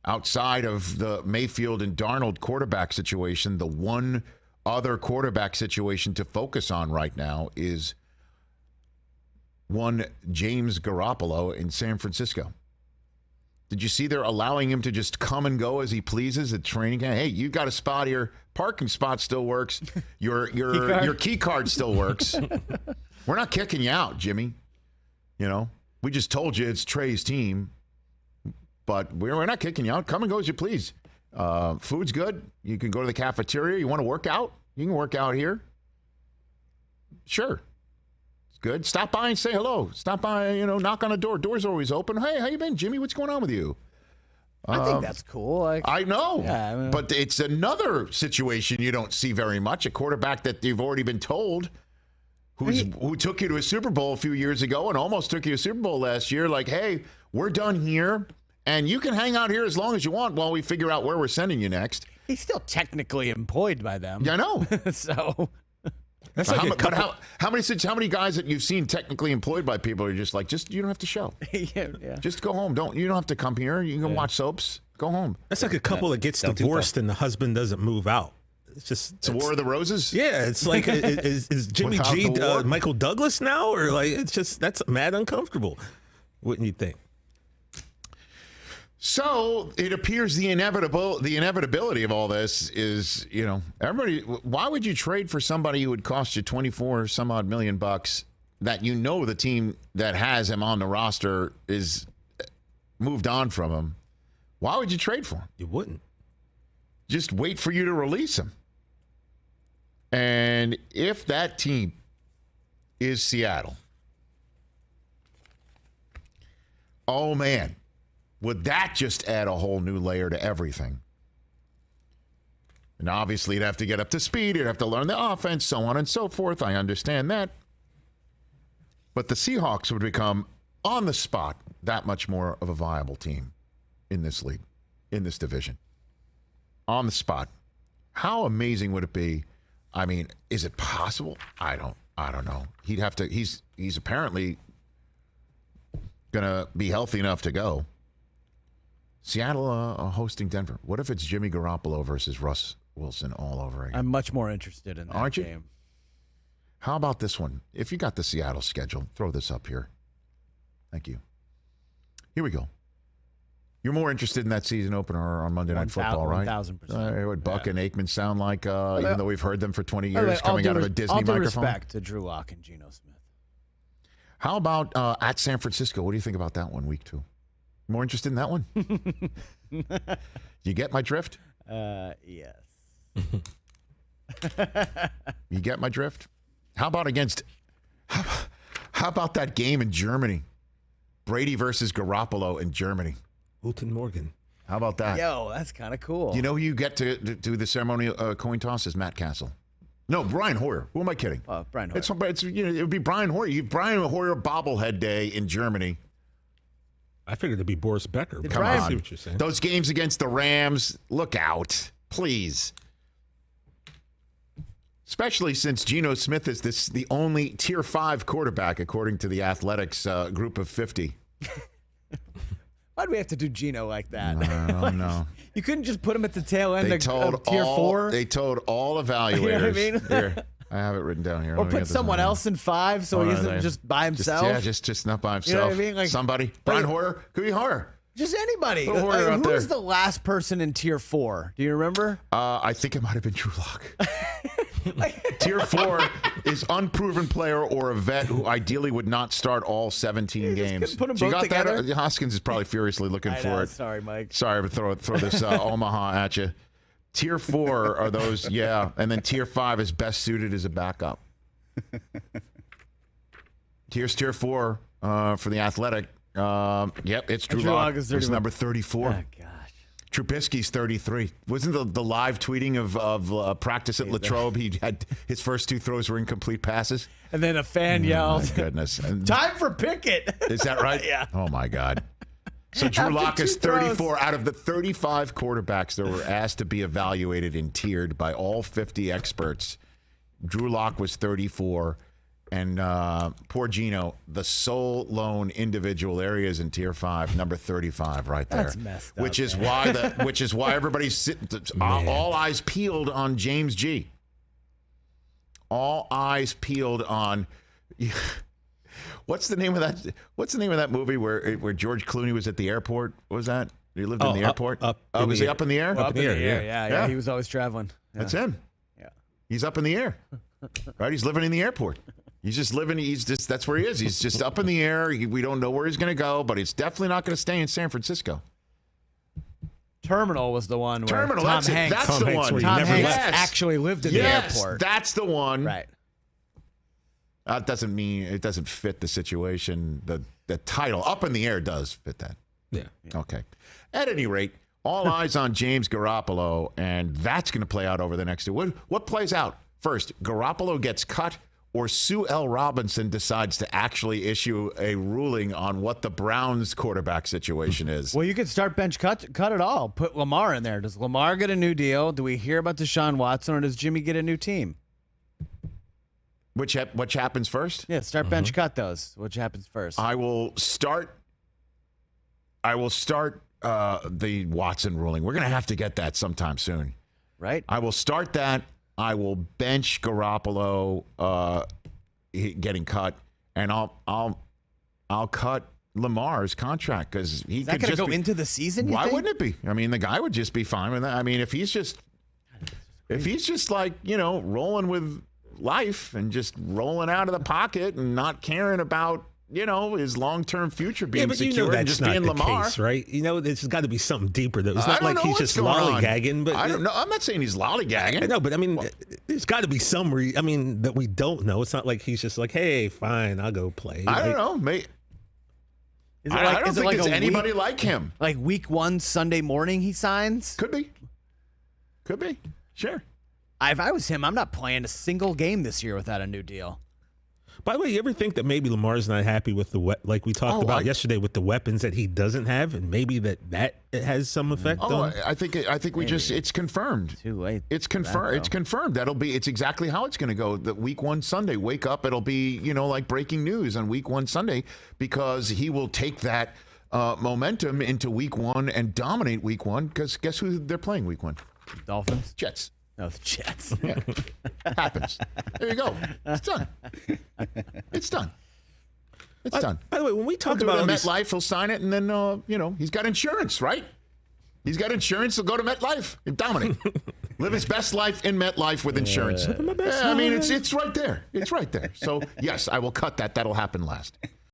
outside of the Mayfield and Darnold quarterback situation, the one other quarterback situation to focus on right now is one James Garoppolo in San Francisco. Did you see they're allowing him to just come and go as he pleases at training camp? Hey, you got a spot here. Parking spot still works. Your key card still works. We're not kicking you out, Jimmy. You know, we just told you it's Trey's team, but we're not kicking you out. Come and go as you please. Food's good. You can go to the cafeteria. You want to work out? You can work out here. Sure. It's good. Stop by and say hello. Stop by, knock on the door. Door's always open. Hey, how you been, Jimmy? What's going on with you? I think that's cool. I know. Yeah, but it's another situation you don't see very much. A quarterback that you've already been told who took you to a Super Bowl a few years ago and almost took you to a Super Bowl last year. Like, hey, we're done here. And you can hang out here as long as you want while we figure out where we're sending you next. He's still technically employed by them. Yeah, I know. So that's how many guys that you've seen technically employed by people are just like, you don't have to show. yeah. Just go home. You don't have to come here. You can watch soaps. Go home. That's like a couple that gets divorced and the husband doesn't move out. It's War of the Roses. Yeah, it's like is Jimmy G Michael Douglas now, or like that's mad uncomfortable, wouldn't you think? So it appears the inevitability of all this is, everybody. Why would you trade for somebody who would cost you 24 some odd million bucks that the team that has him on the roster is moved on from him? Why would you trade for him? You wouldn't. Just wait for you to release him. And if that team is Seattle, oh man, would that just add a whole new layer to everything? And obviously, you'd have to get up to speed. You'd have to learn the offense, so on and so forth. I understand that. But the Seahawks would become, on the spot, that much more of a viable team in this league, in this division. On the spot. How amazing would it be? I mean, is it possible? I don't know. He'd have to. He's apparently gonna be healthy enough to go. Seattle hosting Denver. What if it's Jimmy Garoppolo versus Russ Wilson all over again? I'm much more interested in that Aren't you? game. How about this one? If you got the Seattle schedule, throw this up here. Thank you. Here we go. You're more interested in that season opener on Monday Night Football, right? 1,000%. What Buck and Aikman sound like, even though we've heard them for 20 years coming out of a Disney microphone? Respect to Drew Lock and Geno Smith. How about at San Francisco? What do you think about that one, week 2? More interested in that one? You get my drift? Yes. You get my drift? How about how about that game in Germany? Brady versus Garoppolo in Germany. Guten Morgen. How about that? Yo, that's kind of cool. You know who you get to do the ceremonial coin toss is Matt Castle. No, Brian Hoyer. Who am I kidding? Brian Hoyer. It would be Brian Hoyer. Brian Hoyer bobblehead day in Germany. I figured it'd be Boris Becker. Come I on. see what you're saying. Those games against the Rams, look out, please. Especially since Geno Smith is the only Tier 5 quarterback, according to the Athletics group of 50. Why'd we have to do Geno like that? I don't know. You couldn't just put him at the tail end of Tier 4? They told all evaluators. You know what I mean? Here, I have it written down here. Or put someone else in 5 so he isn't just by himself? Just not by himself. You know what I mean? Like, somebody. Brian Hoyer. Could be Hoyer. Just anybody. Who was the last person in Tier 4? Do you remember? I think it might have been Drew Lock. Tier 4 is unproven player or a vet who ideally would not start all 17 games. Put them So you both got together? that? Hoskins is probably furiously looking for it. Sorry, Mike. Sorry, but throw this Omaha at you. Tier 4 are those, yeah, and then Tier 5 is best suited as a backup. Here's Tier 4 for the Athletic. Yep, it's Drew Lock. It's number 34. Oh, gosh. Trubisky's 33. Wasn't the live tweeting of practice at Latrobe? He had his first 2 throws were incomplete passes. And then a fan yelled, My goodness. And "Time for Pickett." Is that right? Yeah. Oh, my God. So Drew Lock is 34 out of the 35 quarterbacks that were asked to be evaluated and tiered by all 50 experts. Drew Lock was 34. And poor Gino, the sole lone individual areas in Tier 5, number 35, right there. That's messed up. Which is why everybody's sitting, all eyes peeled on James G. All eyes peeled on. What's the name of that movie where George Clooney was at the airport? What was that? He lived in the airport. Was he up in the air? Up in the air. Yeah. He was always traveling. Yeah. That's him. Yeah. He's up in the air. Right? He's living in the airport. He's just living. That's where he is. He's just up in the air. We don't know where he's going to go, but it's definitely not going to stay in San Francisco. Terminal was the one where Tom that's Hanks. That's the one. Tom Hanks actually lived in the airport. That's the one. Right. That doesn't mean it doesn't fit the situation. The title Up in the Air does fit that. Yeah. Okay. At any rate, all eyes on James Garoppolo, and that's going to play out over the next 2. What plays out first? Garoppolo gets cut, or Sue L. Robinson decides to actually issue a ruling on what the Browns quarterback situation is. Well, you could start bench cut it all. Put Lamar in there. Does Lamar get a new deal? Do we hear about Deshaun Watson, or does Jimmy get a new team? Which happens first? Yeah, start bench cut those. Which happens first? I will start the Watson ruling. We're going to have to get that sometime soon. Right. I will start that. I will bench Garoppolo getting cut, and I'll cut Lamar's contract because he Is that could going to just go into the season? Why wouldn't it be? I mean, the guy would just be fine with that. I mean, if he's just like rolling with life and just rolling out of the pocket and not caring about his long-term future being secure that's and just not being the Lamar, case, right? There's got to be something deeper. Though. It's not like he's just lollygagging. But I don't know. I'm not saying he's lollygagging. I know, but I mean, there's got to be some. That we don't know. It's not like he's just like, hey, fine, I'll go play. I don't know. I don't think there's anybody like him. Like week 1 Sunday morning, he signs. Could be. Sure. If I was him, I'm not playing a single game this year without a new deal. By the way, you ever think that maybe Lamar's not happy with like we talked about yesterday with the weapons that he doesn't have, and maybe that has some effect on? I think it's confirmed. Too late. It's confirmed. It's confirmed. It's exactly how it's going to go. The week 1 Sunday, wake up. It'll be like breaking news on week 1 Sunday because he will take that momentum into week 1 and dominate week 1. Because guess who they're playing week 1? Dolphins. Jets. No, the Jets. Yeah. Happens. There you go. It's done. It's done. It's done. By the way, when we talk about about MetLife, he'll sign it, and then he's got insurance, right? He's got insurance. He'll go to MetLife and dominate. Live his best life in MetLife with insurance. My best I mean, it's right there. It's right there. So yes, I will cut that. That'll happen last.